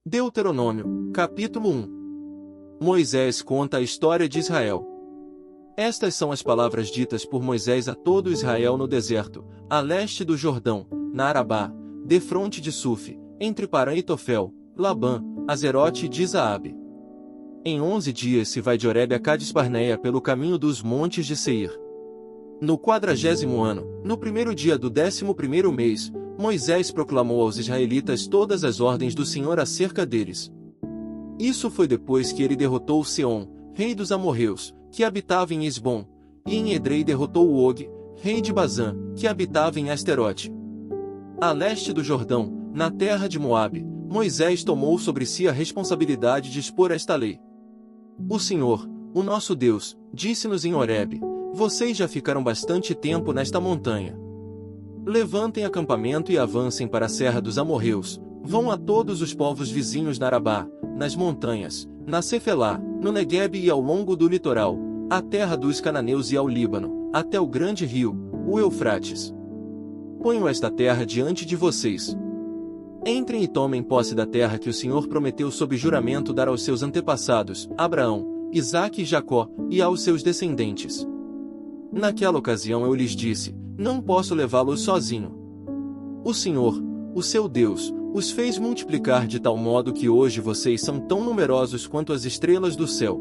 Deuteronômio, capítulo 1. Moisés conta a história de Israel. Estas são as palavras ditas por Moisés a todo Israel no deserto, a leste do Jordão, na Arabá, defronte de Suf, entre Parã e Tofel, Labã, Azerote e Dizaabe. Em 11 dias se vai de Horebe a Cades-Barneia pelo caminho dos montes de Seir. No 40º ano, no primeiro dia do 11º mês, Moisés proclamou aos israelitas todas as ordens do Senhor acerca deles. Isso foi depois que ele derrotou Seom, rei dos amorreus, que habitava em Esbom, e em Edrei derrotou o Og, rei de Bazã, que habitava em Asterote. A leste do Jordão, na terra de Moabe, Moisés tomou sobre si a responsabilidade de expor esta lei. O Senhor, o nosso Deus, disse-nos em Horebe: vocês já ficaram bastante tempo nesta montanha. Levantem acampamento e avancem para a serra dos amorreus, vão a todos os povos vizinhos na Arabá, nas montanhas, na Cefelá, no Neguebe e ao longo do litoral, à terra dos cananeus e ao Líbano, até o grande rio, o Eufrates. Ponho esta terra diante de vocês. Entrem e tomem posse da terra que o Senhor prometeu sob juramento dar aos seus antepassados, Abraão, Isaque e Jacó, e aos seus descendentes. Naquela ocasião eu lhes disse: não posso levá-los sozinho. O Senhor, o seu Deus, os fez multiplicar de tal modo que hoje vocês são tão numerosos quanto as estrelas do céu.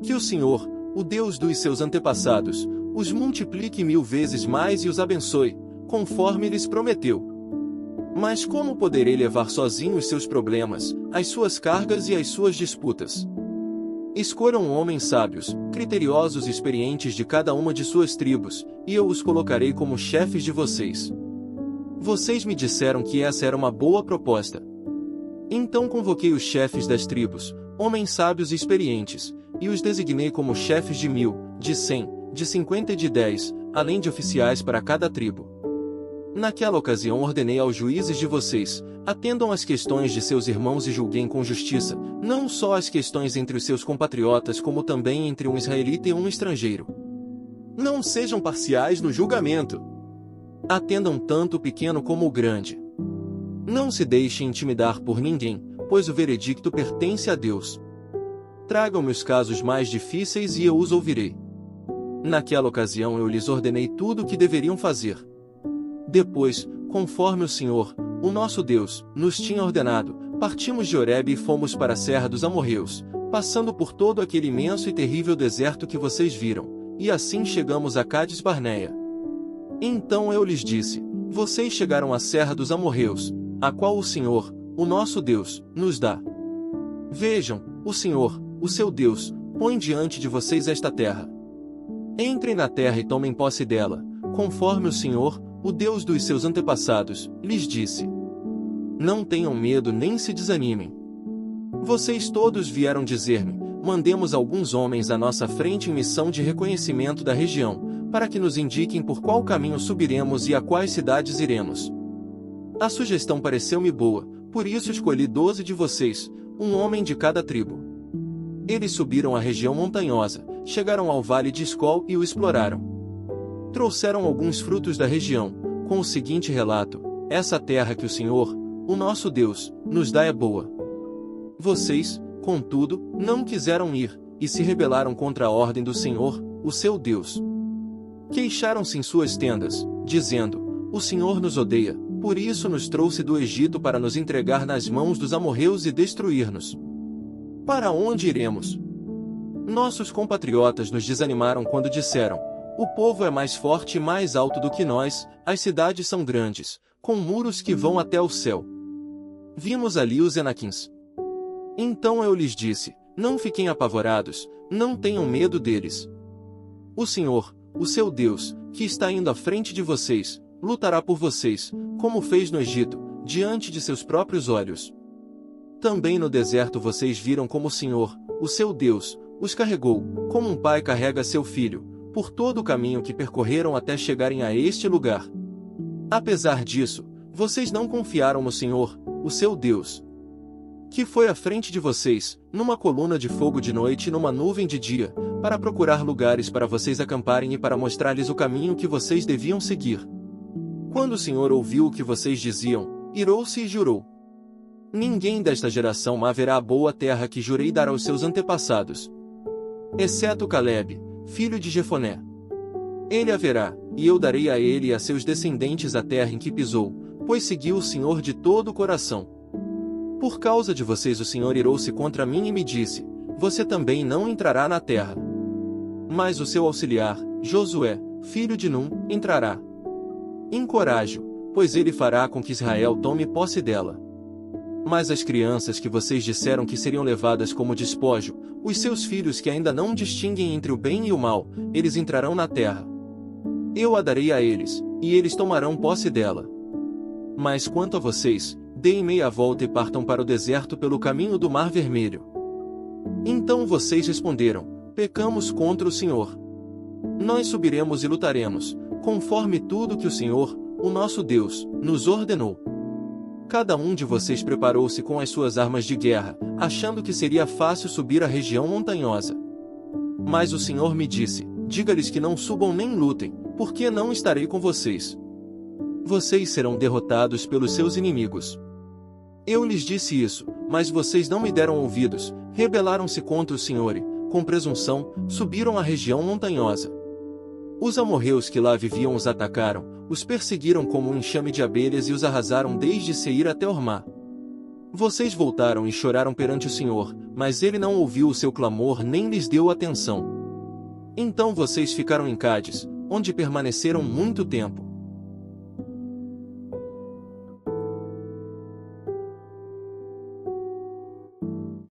Que o Senhor, o Deus dos seus antepassados, os multiplique 1000 vezes mais e os abençoe, conforme lhes prometeu. Mas como poderei levar sozinho os seus problemas, as suas cargas e as suas disputas? Escolham homens sábios, criteriosos e experientes de cada uma de suas tribos, e eu os colocarei como chefes de vocês. Vocês me disseram que essa era uma boa proposta. Então convoquei os chefes das tribos, homens sábios e experientes, e os designei como chefes de 1000, de 100, de 50 e de 10, além de oficiais para cada tribo. Naquela ocasião ordenei aos juízes de vocês: atendam às questões de seus irmãos e julguem com justiça, não só as questões entre os seus compatriotas como também entre um israelita e um estrangeiro. Não sejam parciais no julgamento. Atendam tanto o pequeno como o grande. Não se deixem intimidar por ninguém, pois o veredicto pertence a Deus. Tragam-me os casos mais difíceis e eu os ouvirei. Naquela ocasião eu lhes ordenei tudo o que deveriam fazer. Depois, conforme o Senhor, o nosso Deus, nos tinha ordenado, partimos de Horebe e fomos para a serra dos amorreus, passando por todo aquele imenso e terrível deserto que vocês viram, e assim chegamos a Cades-Barneia. Então eu lhes disse: vocês chegaram à serra dos amorreus, a qual o Senhor, o nosso Deus, nos dá. Vejam, o Senhor, o seu Deus, põe diante de vocês esta terra. Entrem na terra e tomem posse dela, conforme o Senhor, o Deus dos seus antepassados, lhes disse. Não tenham medo nem se desanimem. Vocês todos vieram dizer-me: mandemos alguns homens à nossa frente em missão de reconhecimento da região, para que nos indiquem por qual caminho subiremos e a quais cidades iremos. A sugestão pareceu-me boa, por isso escolhi 12 de vocês, um homem de cada tribo. Eles subiram a região montanhosa, chegaram ao vale de Escol e o exploraram. Trouxeram alguns frutos da região, com o seguinte relato: essa terra que o Senhor, o nosso Deus, nos dá é boa. Vocês, contudo, não quiseram ir, e se rebelaram contra a ordem do Senhor, o seu Deus. Queixaram-se em suas tendas, dizendo: o Senhor nos odeia, por isso nos trouxe do Egito para nos entregar nas mãos dos amorreus e destruir-nos. Para onde iremos? Nossos compatriotas nos desanimaram quando disseram: o povo é mais forte e mais alto do que nós, as cidades são grandes, com muros que vão até o céu. Vimos ali os Enaquins. Então eu lhes disse: não fiquem apavorados, não tenham medo deles. O Senhor, o seu Deus, que está indo à frente de vocês, lutará por vocês, como fez no Egito, diante de seus próprios olhos. Também no deserto vocês viram como o Senhor, o seu Deus, os carregou, como um pai carrega seu filho, por todo o caminho que percorreram até chegarem a este lugar. Apesar disso, vocês não confiaram no Senhor, o seu Deus, que foi à frente de vocês, numa coluna de fogo de noite e numa nuvem de dia, para procurar lugares para vocês acamparem e para mostrar-lhes o caminho que vocês deviam seguir. Quando o Senhor ouviu o que vocês diziam, irou-se e jurou: Ninguém desta geração haverá a boa terra que jurei dar aos seus antepassados, exceto Calebe, filho de Jefoné. Ele haverá, e eu darei a ele e a seus descendentes a terra em que pisou, pois seguiu o Senhor de todo o coração. Por causa de vocês o Senhor irou-se contra mim e me disse: você também não entrará na terra. Mas o seu auxiliar, Josué, filho de Num, entrará. Encoraje-o, pois ele fará com que Israel tome posse dela. Mas as crianças que vocês disseram que seriam levadas como despojo, os seus filhos que ainda não distinguem entre o bem e o mal, eles entrarão na terra. Eu a darei a eles, e eles tomarão posse dela. Mas quanto a vocês, deem meia volta e partam para o deserto pelo caminho do Mar Vermelho. Então vocês responderam: pecamos contra o Senhor. Nós subiremos e lutaremos, conforme tudo que o Senhor, o nosso Deus, nos ordenou. Cada um de vocês preparou-se com as suas armas de guerra, achando que seria fácil subir a região montanhosa. Mas o Senhor me disse: diga-lhes que não subam nem lutem, porque não estarei com vocês. Vocês serão derrotados pelos seus inimigos. Eu lhes disse isso, mas vocês não me deram ouvidos, rebelaram-se contra o Senhor e, com presunção, subiram a região montanhosa. Os amorreus que lá viviam os atacaram, os perseguiram como um enxame de abelhas e os arrasaram desde Seir até Hormá. Vocês voltaram e choraram perante o Senhor, mas ele não ouviu o seu clamor nem lhes deu atenção. Então vocês ficaram em Cádiz, onde permaneceram muito tempo.